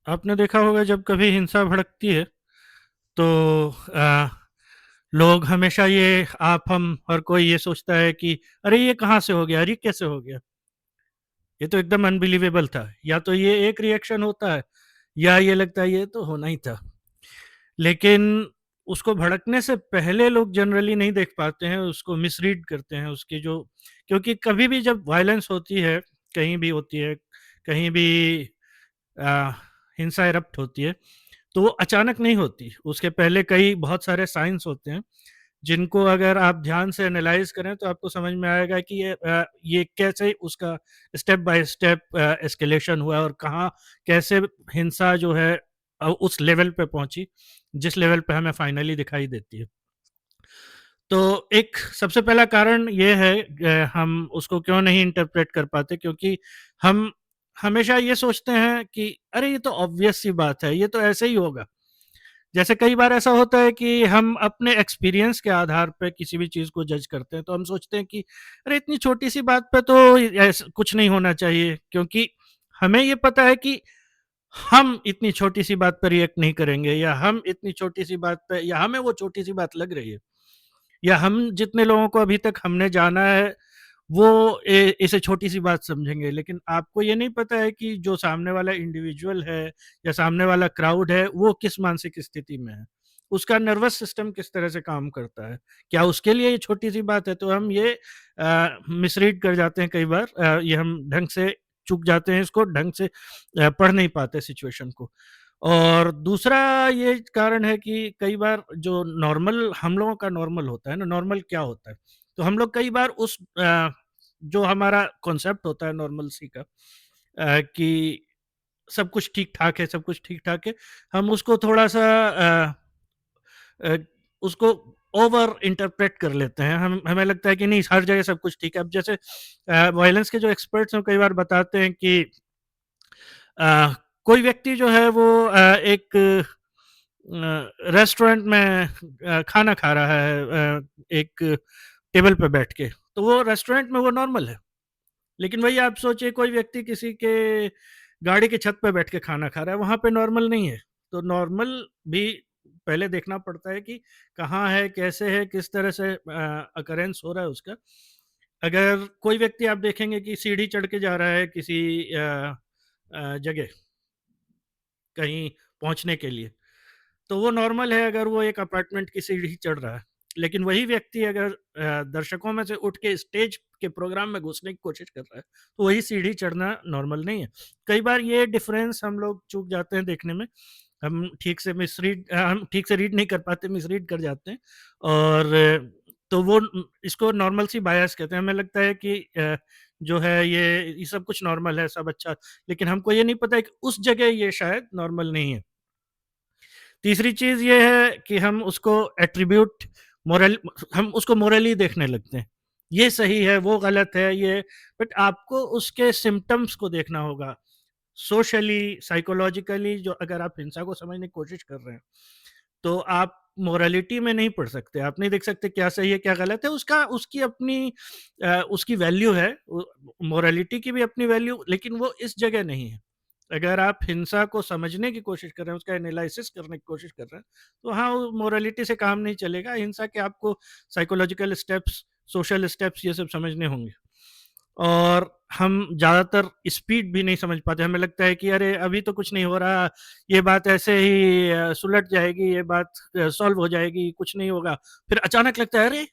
आपने देखा होगा जब कभी हिंसा भड़कती है तो लोग हमेशा ये आप हम हर कोई ये सोचता है कि अरे ये कहाँ से हो गया, अरे कैसे हो गया, ये तो एकदम अनबिलीवेबल था, या तो ये एक रिएक्शन होता है या ये लगता है ये तो होना ही था। लेकिन उसको भड़कने से पहले लोग जनरली नहीं देख पाते हैं, उसको मिसरीड करते हैं उसकी जो, क्योंकि कभी भी जब वायलेंस होती है, कहीं भी होती है, कहीं भी आ, हिंसा इरप्ट होती है, तो वो अचानक नहीं होती, उसके पहले कई बहुत सारे साइंस होते हैं जिनको अगर आप ध्यान से एनालाइज करें तो आपको समझ में आएगा कि ये कैसे उसका स्टेप बाय स्टेप एस्केलेशन हुआ और कहाँ कैसे हिंसा जो है उस लेवल पे पहुंची जिस लेवल पे हमें फाइनली दिखाई देती है। तो एक सबसे पहला कारण ये है हम उसको क्यों नहीं इंटरप्रेट कर पाते, क्योंकि हम हमेशा ये सोचते हैं कि अरे ये तो ऑब्वियस सी बात है, ये तो ऐसे ही होगा। जैसे कई बार ऐसा होता है कि हम अपने एक्सपीरियंस के आधार पे किसी भी चीज़ को जज करते हैं, तो हम सोचते हैं कि अरे इतनी छोटी सी बात पे तो कुछ नहीं होना चाहिए, क्योंकि हमें ये पता है कि हम इतनी छोटी सी बात पर रिएक्ट नहीं करेंगे, या हम इतनी छोटी सी बात पे, या हमें वो छोटी सी बात लग रही है, या हम जितने लोगों को अभी तक हमने जाना है वो इसे छोटी सी बात समझेंगे। लेकिन आपको ये नहीं पता है कि जो सामने वाला इंडिविजुअल है या सामने वाला क्राउड है वो किस मानसिक स्थिति में है, उसका नर्वस सिस्टम किस तरह से काम करता है, क्या उसके लिए ये छोटी सी बात है। तो हम ये मिसरीड कर जाते हैं कई बार, ये हम ढंग से चूक जाते हैं, इसको ढंग से पढ़ नहीं पाते सिचुएशन को। और दूसरा ये कारण है कि कई बार जो नॉर्मल हम लोगों का नॉर्मल होता है ना, नॉर्मल क्या होता है, तो हम लोग कई बार उस जो हमारा कॉन्सेप्ट होता है नॉर्मल सी का, कि सब कुछ ठीक ठाक है, सब कुछ ठीक ठाक है, हम उसको थोड़ा सा अ, उसको ओवर इंटरप्रेट कर लेते हैं। हम हमें लगता है कि नहीं हर जगह सब कुछ ठीक है। अब जैसे वायलेंस के जो एक्सपर्ट्स हैं कई बार बताते हैं कि अ, कोई व्यक्ति जो है वो एक रेस्टोरेंट में खाना खा रहा है, एक टेबल पे बैठ के, तो वो रेस्टोरेंट में वो नॉर्मल है। लेकिन वही आप सोचिए कोई व्यक्ति किसी के गाड़ी की छत पे बैठ के खाना खा रहा है, वहाँ पे नॉर्मल नहीं है। तो नॉर्मल भी पहले देखना पड़ता है कि कहाँ है, कैसे है, किस तरह से अकरेंस हो रहा है उसका। अगर कोई व्यक्ति आप देखेंगे कि सीढ़ी चढ़ के जा रहा है किसी जगह कहीं पहुँचने के लिए, तो वो नॉर्मल है अगर वो एक अपार्टमेंट की सीढ़ी चढ़ रहा है। लेकिन वही व्यक्ति अगर दर्शकों में से उठ के स्टेज के प्रोग्राम में घुसने की कोशिश कर रहा है, तो वही सीढ़ी चढ़ना नॉर्मल नहीं है। कई बार ये डिफरेंस हम लोग चूक जाते हैं देखने में, हम ठीक से रीड नहीं कर पाते, मिसरीड कर जाते हैं। और तो वो इसको नॉर्मल सी बायस कहते हैं। हमें लगता है कि जो है ये सब कुछ नॉर्मल है, सब अच्छा, लेकिन हमको ये नहीं पता है कि उस जगह ये शायद नॉर्मल नहीं है। तीसरी चीज़ ये है कि हम उसको एट्रीब्यूट मोरल हम उसको मोरली देखने लगते हैं। ये सही है, वो गलत है, ये बट आपको उसके सिम्पटम्स को देखना होगा। सोशली, साइकोलॉजिकली जो अगर आप हिंसा को समझने की कोशिश कर रहे हैं, तो आप मोरालिटी में नहीं पढ़ सकते। आप नहीं देख सकते क्या सही है, क्या गलत है। उसका उसकी अपनी उसकी वैल्यू है, मोरालिटी की भी अपनी वैल्यू, लेकिन वो इस जगह नहीं है। अगर आप हिंसा को समझने की कोशिश कर रहे हैं, उसका एनालिसिस करने की कोशिश कर रहे हैं, तो हाँ, वो मोरालिटी से काम नहीं चलेगा। हिंसा के आपको साइकोलॉजिकल स्टेप्स, सोशल स्टेप्स ये सब समझने होंगे। और हम ज़्यादातर स्पीड भी नहीं समझ पाते। हमें लगता है कि अरे अभी तो कुछ नहीं हो रहा, ये बात ऐसे ही सुलझ जाएगी, ये बात सॉल्व हो जाएगी, कुछ नहीं होगा। फिर अचानक लगता है अरे!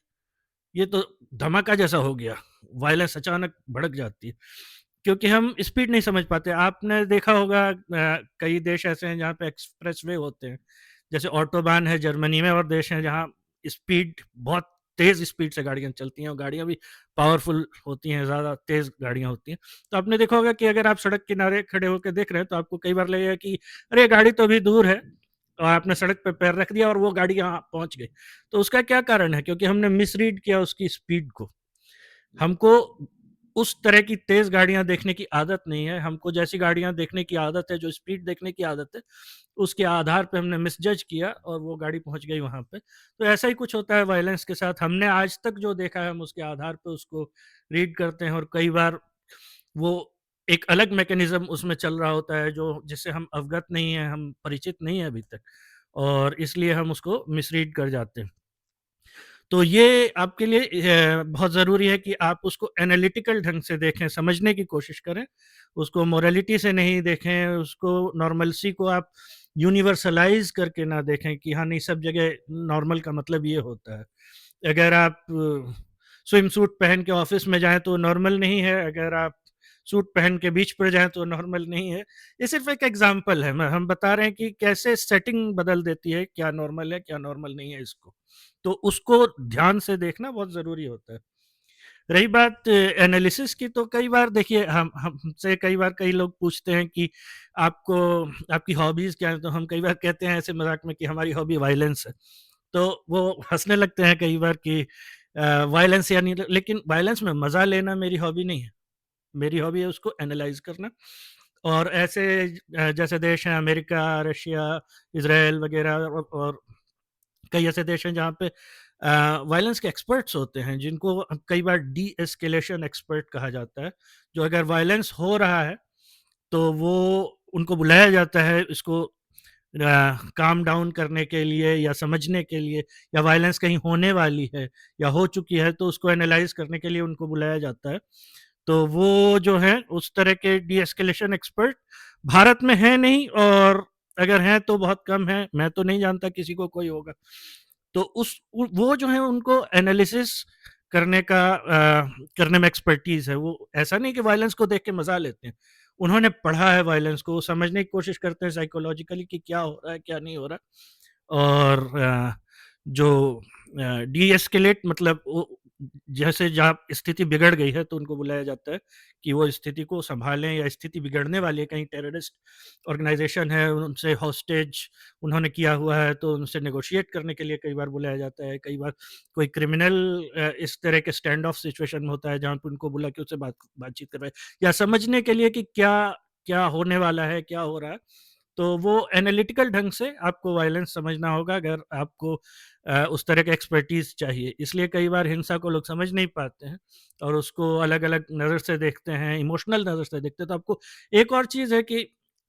ये तो धमाका जैसा हो गया, वायलेंस अचानक भड़क जाती है। क्योंकि हम स्पीड नहीं समझ पाते। आपने देखा होगा कई देश ऐसे हैं जहाँ पे एक्सप्रेसवे होते हैं। जैसे ऑटोबान है जर्मनी में, और देश हैं जहाँ स्पीड बहुत तेज़ स्पीड से गाड़ियाँ चलती हैं और गाड़ियाँ भी पावरफुल होती हैं, ज़्यादा तेज़ गाड़ियाँ होती हैं। तो आपने देखा होगा कि अगर आप सड़क किनारे खड़े होके देख रहे हैं तो आपको कई बार लगेगा कि अरे! ये गाड़ी तो अभी दूर है, और आपने सड़क पे पैर रख दिया और वो गाड़ी यहाँ पहुँच गई। तो उसका क्या कारण है? क्योंकि हमने मिसरीड किया उसकी स्पीड को। हमको उस तरह की तेज़ गाड़ियाँ देखने की आदत नहीं है, हमको जैसी गाड़ियाँ देखने की आदत है, जो स्पीड देखने की आदत है, उसके आधार पे हमने मिसजज किया और वो गाड़ी पहुँच गई वहाँ पे। तो ऐसा ही कुछ होता है वायलेंस के साथ। हमने आज तक जो देखा है हम उसके आधार पे उसको रीड करते हैं, और कई बार वो एक अलग मैकेनिज़्म उसमें चल रहा होता है, जो जिससे हम अवगत नहीं हैं, हम परिचित नहीं हैं अभी तक, और इसलिए हम उसको मिसरीड कर जाते हैं। तो ये आपके लिए बहुत ज़रूरी है कि आप उसको एनालिटिकल ढंग से देखें, समझने की कोशिश करें। उसको मोरालिटी से नहीं देखें, उसको नॉर्मल्सी को आप यूनिवर्सलाइज़ करके ना देखें कि हाँ, नहीं सब जगह नॉर्मल का मतलब ये होता है। अगर आप स्विम सूट पहन के ऑफ़िस में जाएँ तो नॉर्मल नहीं है, अगर आप सूट पहन के बीच पर जाएँ तो नॉर्मल नहीं है। ये सिर्फ़ एक एग्ज़ाम्पल है, मैं हम बता रहे हैं कि कैसे सेटिंग बदल देती है, क्या नॉर्मल है, क्या नॉर्मल नहीं है इसको। तो उसको ध्यान से देखना बहुत ज़रूरी होता है। रही बात एनालिसिस की, तो कई बार देखिए हम हमसे कई बार कई लोग पूछते हैं कि आपको आपकी हॉबीज़ क्या हैं? तो हम कई बार कहते हैं ऐसे मज़ाक में कि हमारी हॉबी वायलेंस है। तो वो हँसने लगते हैं कई बार कि वायलेंस यानी, लेकिन वायलेंस में मज़ा लेना मेरी हॉबी नहीं है। मेरी हॉबी है उसको एनालाइज़ करना। और ऐसे जैसे देश हैं अमेरिका, रशिया, इज़राइल वग़ैरह, और कई ऐसे देश हैं जहाँ पे वायलेंस के एक्सपर्ट्स होते हैं, जिनको कई बार डी एस्केलेशन एक्सपर्ट कहा जाता है, जो अगर वायलेंस हो रहा है तो वो उनको बुलाया जाता है इसको काम डाउन करने के लिए या समझने के लिए, या वायलेंस कहीं होने वाली है या हो चुकी है तो उसको एनालाइज करने के लिए उनको बुलाया जाता है। तो वो जो है उस तरह के डी एस्केलेशन एक्सपर्ट भारत में है नहीं, और अगर हैं तो बहुत कम है, मैं तो नहीं जानता किसी को कोई होगा। तो वो जो है उनको एनालिसिस करने का करने में एक्सपर्टीज़ है। वो ऐसा नहीं कि वायलेंस को देख के मज़ा लेते हैं। उन्होंने पढ़ा है वायलेंस को, वो समझने की कोशिश करते हैं साइकोलॉजिकली कि क्या हो रहा है, क्या नहीं हो रहा। और जो डी-एस्केलेट मतलब वो जैसे जहाँ स्थिति बिगड़ गई है तो उनको बुलाया जाता है कि वो स्थिति को सँभालें, या स्थिति बिगड़ने वाली है, कहीं टेररिस्ट ऑर्गेनाइज़ेशन है, उनसे हॉस्टेज उन्होंने किया हुआ है तो उनसे नेगोशिएट करने के लिए कई बार बुलाया जाता है। कई बार कोई क्रिमिनल इस तरह के स्टैंड ऑफ सिचुएशन में होता है जहाँ पे उनको बुला के उससे बातचीत करवाएँ, या समझने के लिए कि क्या क्या होने वाला है, क्या हो रहा है। तो वो एनालिटिकल ढंग से आपको वायलेंस समझना होगा अगर आपको उस तरह का एक्सपर्टीज़ चाहिए। इसलिए कई बार हिंसा को लोग समझ नहीं पाते हैं और उसको अलग-अलग नज़र से देखते हैं, इमोशनल नज़र से देखते हैं। तो आपको एक और चीज़ है कि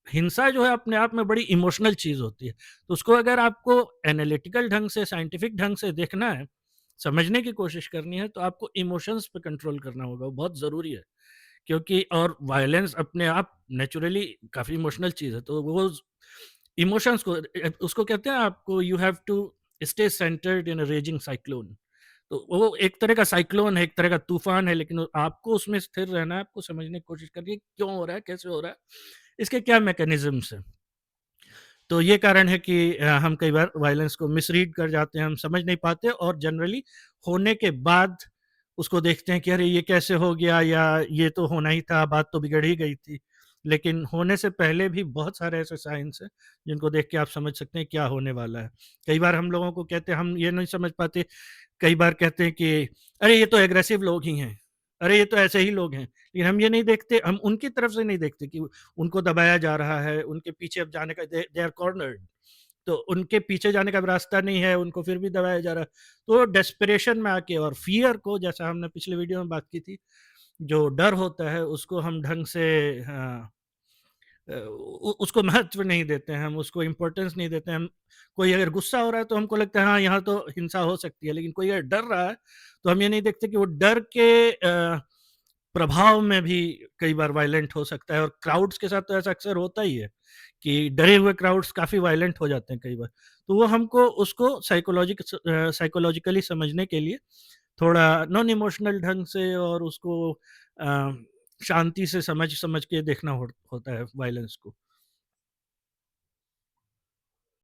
हिंसा जो है अपने आप में बड़ी इमोशनल चीज़ होती है। तो उसको अगर आपको एनालिटिकल ढंग से, साइंटिफिक ढंग से देखना है, समझने की कोशिश करनी है, तो आपको इमोशंस पे कंट्रोल करना होगा, वो बहुत ज़रूरी है। क्योंकि और वायलेंस अपने आप नेचुरली काफ़ी इमोशनल चीज़ है, तो वो इमोशंस को उसको कहते हैं, आपको you have to stay centred in a raging cyclone. तो वो एक तरह का साइक्लोन है, एक तरह का तूफान है, लेकिन आपको उसमें स्थिर रहना है, आपको समझने की कोशिश करनी है क्यों हो रहा है, कैसे हो रहा है, इसके क्या मैकेनिज्म्स हैं। तो ये कारण है कि हम कई बार वायलेंस को मिसरीड कर जाते हैं, हम समझ नहीं पाते, और जनरली होने के बाद उसको देखते हैं कि अरे ये कैसे हो गया, या ये तो होना ही था, बात तो बिगड़ ही गई थी। लेकिन होने से पहले भी बहुत सारे ऐसे साइंस हैं जिनको देख के आप समझ सकते हैं क्या होने वाला है। कई बार हम लोगों को कहते हैं, हम ये नहीं समझ पाते, कई बार कहते हैं कि अरे ये तो एग्रेसिव लोग ही हैं, अरे ये तो ऐसे ही लोग हैं। लेकिन हम ये नहीं देखते, हम उनकी तरफ से नहीं देखते कि उनको दबाया जा रहा है, उनके पीछे अब जाने का दे आर कॉर्नर्ड, तो उनके पीछे जाने का भी रास्ता नहीं है, उनको फिर भी दबाया जा रहा है। तो डेस्परेशन में आके और फ़ियर को, जैसा हमने पिछले वीडियो में बात की थी, जो डर होता है उसको हम ढंग से हाँ, उसको महत्व नहीं देते हैं, हम उसको इम्पोर्टेंस नहीं देते हैं। हम कोई अगर गुस्सा हो रहा है तो हमको लगता है हाँ, यहाँ तो हिंसा हो सकती है, लेकिन कोई अगर डर रहा है तो हम ये नहीं देखते कि वो डर के प्रभाव में भी कई बार वायलेंट हो सकता है, और क्राउड्स के साथ तो ऐसा अक्सर होता ही है कि डरे हुए क्राउड्स काफ़ी वायलेंट हो जाते हैं कई बार। तो वो हमको उसको साइकोलॉजिकली समझने के लिए थोड़ा नॉन इमोशनल ढंग से और उसको अ, शांति से समझ समझ के देखना होता है वायलेंस को।